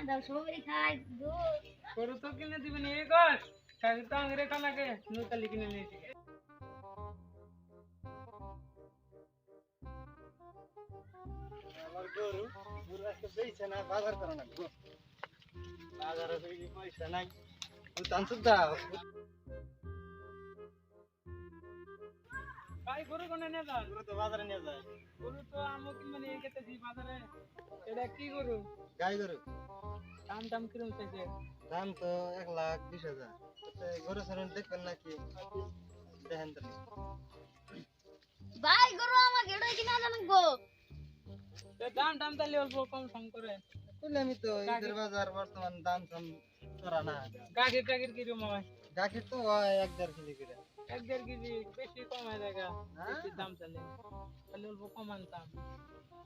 দাও সবাই খাই দুধ গরু তো কিনে দিবেন এই কর কাল তো আংরে খানাকে নতালি কিনে নিয়েছি আমার গরু গরু আজকে বেইছে না বাজার করে না বাজারে বেশি পয়সা নাই টানছুক দাও ভাই গরু কোনে নিয়ে যান গরু তো বাজারে নিয়ে যায় গরু তো আমও কিনে নিয়ে গেতেছি বাজারে এটা কি গরু গাই গরু দাম কিরম চাইছে দাম তো 1,20,000 গরু সরন দেখবেন নাকি দেখেন তো ভাই গরু আমাকে এটা কিনা জানেন গো দাম তাহলে অল্প কম সম করে বললে আমি তো ঈদের বাজার বর্তমান দাম কম করা না গাগির কিরম হয় গাখির তো হয় 1.5 কেজি করে 1.5 কেজি বেশি কম হয়ে যায় বেশি দাম চলে তাহলে অল্প কম আনতাম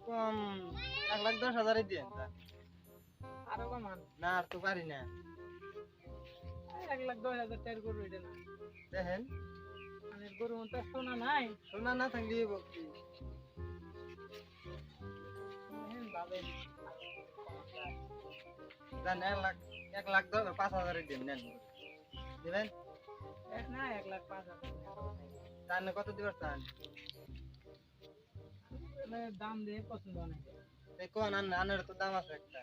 কম 1,10,000 দিয়ে আরো কমান না আর তো পারি না 1,10,000 টাকার গরু এটা না দেখেন মানে গরু তো সোনা নাই সোনা না থাকলে বকি ভাবে জান 1,05,000 দিয়ে নেন দিবেন না 1,05,000 তার কত দিবার চান দাম দিয়ে পছন্দ অনেক কোন আনের তো দাম আছে একটা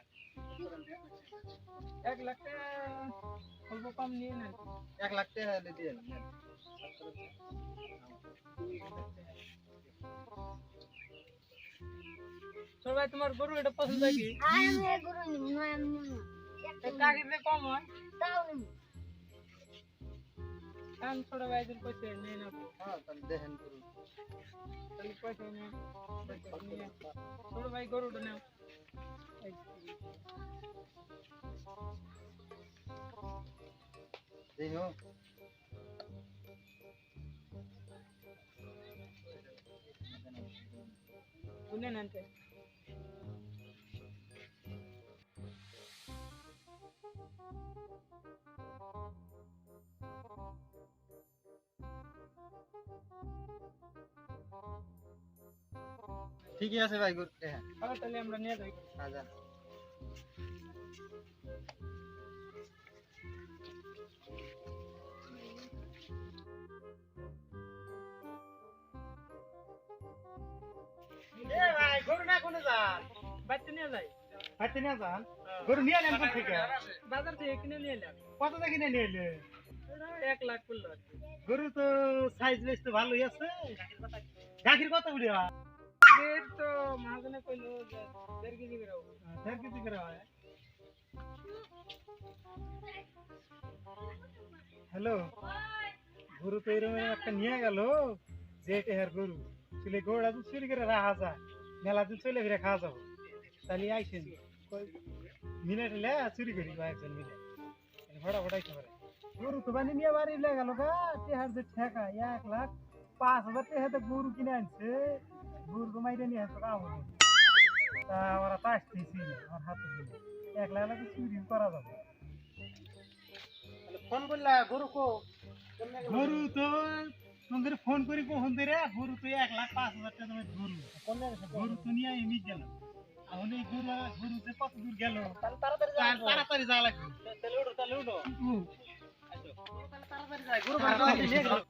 1 লাখ টাকা অল্প কম নিয়ে নেন 1 লাখ টাকা হলে দিয়ে নেন তো ভাই তোমার গরু এটা পছন্দ কি আমি গরু নিব না আমি কাগিতে কম হয় তাও নিব কান ছোট ভাইদের পয়সা নেই না হ্যাঁ তাহলে দেখেন করুন তাহলে পয়সা নিয়ে ছোট ভাই গরুটা নাও দেখো শুনে নেন ঠিকই আছে ভাই গুড হ্যাঁ তাহলে আমরা নিয়ে যাই আচ্ছা এ ভাই গরু না কোনে যান বাচ্চা নিয়ে যাই হাতে নিয়ে যান গরু নিয়ে নেন কোথা থেকে বাজার থেকে কিনে নিয়ে এলাম কত টাকা কিনে নিয়ে এলে 1 লাখ পড়লো গরু তো সাইজ বেশ তো ভালোই আছে গাখির কত উড়িয়া এর তো মাঝখানে কইলো যে 1.5 কেজি করে 1.5 কেজি করে হয় হ্যালো গরু তো এরকম একটা নিয়ে গেল যে টেহার গরু চলে গরুটা তো চুরি করে রাখা যায় মেলা দিন চলে ফিরে খাওয়া যাবো তাহলে আইসেন মিনিট এলে চুরি করি একজন মিলে ভোটা ভোটাইতে পারে গরু তো বানি নিয়ে বাড়ি লে গেল গা টেহার যে ঠেকা 1,05,000 টেহা তো গরু কিনে আনছে গরু তো মাইরে নিয়ে আসতো কাম হলো তা ওরা তো আসতেছি আমার হাতে দিলে 1 লাখ তো চুরি করা যাবে ফোন করলা গরু কো গরু তো তোমাদের ফোন করি কখন রে গরু তো 1,05,000 টাকা দামের গরু গরু তো নিয়ে এমনি গেল এখন এই গরু যে কত দূর গেল তাড়াতাড়ি যাওয়া লাগবে তাহলে উঠো তাড়াতাড়ি যায় গরু ভাড়া নিয়ে গেল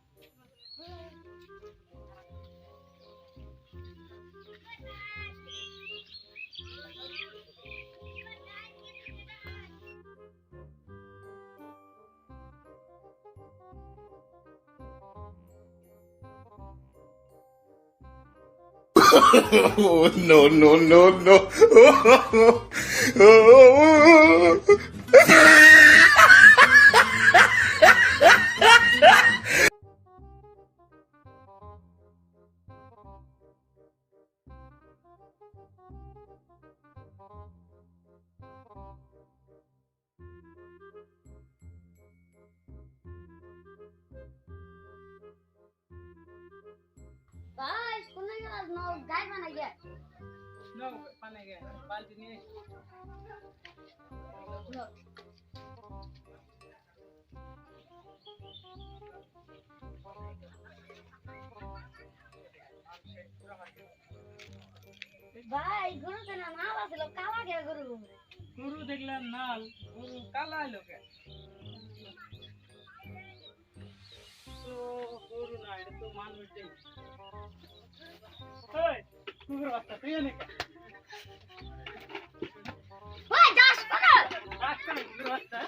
Oh, no, no, no, no. ভাই কোনে গেল নো গাই বানা গে নো পানে গে বালতি নিয়ে ভাই গরু তো না মাল আছিল কালা গে গরু গরু দেখলাম লাল, গরু কালা এলো কে? তো গরু না, এটা তো মানুষ দেখি। ওই, কুকুর বাচ্চা, তুই এনে কে? ওই যাস কোন রাস্তা কুকুর বাচ্চা।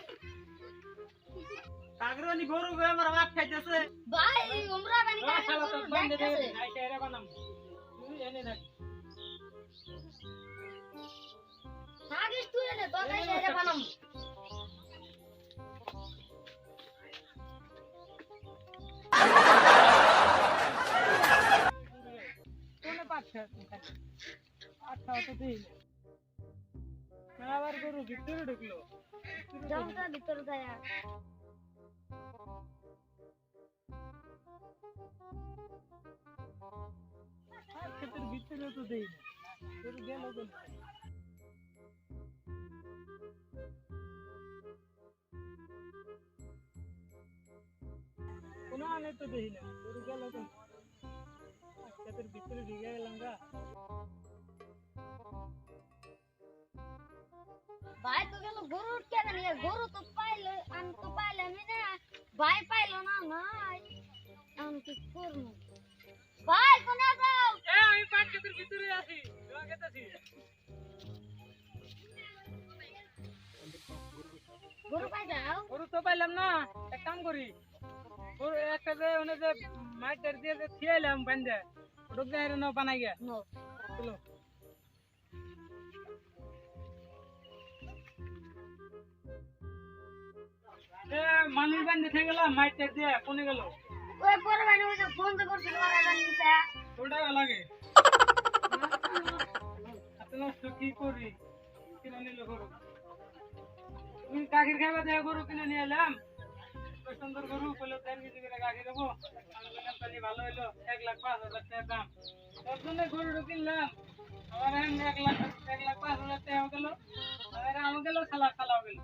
কাগরানি গরু গো আমার ভাত খাইতেছে। ভাই উমরা বানি ওই শালা তো বান্ধে দে, দেখতেছে আইটা এরা বানাম। তুই এনে দেখ। থাকিস তুই এনে তো কাই এরে বানাম কোনে পাচ্ছে? আচ্ছা তো দেই না। আবার গরু ভিতরে ঢুকলো। জমটা ভিতর যায় আর ক্ষেতের ভিতরে তো দেই না। গরু গেল গেল। কোনো আনে তো দেই না। গরু গেল গেল। আর ক্ষেতের ভিতরে ঢুকে গেলাম গা। ভাই তো গেল গরুর কেন নিয়ে গরু তো পাইলো আমি তো পাইলাম না ভাই পাইলো না নাই আমি কি করব ভাই কোনে যাও এ আমি পাট ক্ষেতের ভিতরে আছি। জোয়া খেতেছি। গরু পাই যাও গরু তো পাইলাম না। এক কাম করি। গরু একটা যে ওনে যে মাইটার দিয়ে যে থিয়াইলাম বান্ধে। ওটুক যায় না বানাই গে। নো চলো। এ মানুষ বান্ধে থেকে গেলাম মাইটার দিয়ে কোনে গেল। ওই পরে ভাই ওই যে ফোন তো করছিল ওরা জানিছে ওটা লাগে। এত নষ্ট কি করি? কিনে নিল গরু। তুমি গাখির খাইবা দেয়া গরু কিনে নিয়ে এলাম। ওই সুন্দর গরু কইলো 3 কেজি করে গাখি দেবো। আমি বললাম তাহলে ভালো হইলো 1,05,000 টাকা দাম। তোর জন্য গরু কিনলাম। আবার 1,05,000 টাকা গেল। আবার আমি গেল খালাও গেল।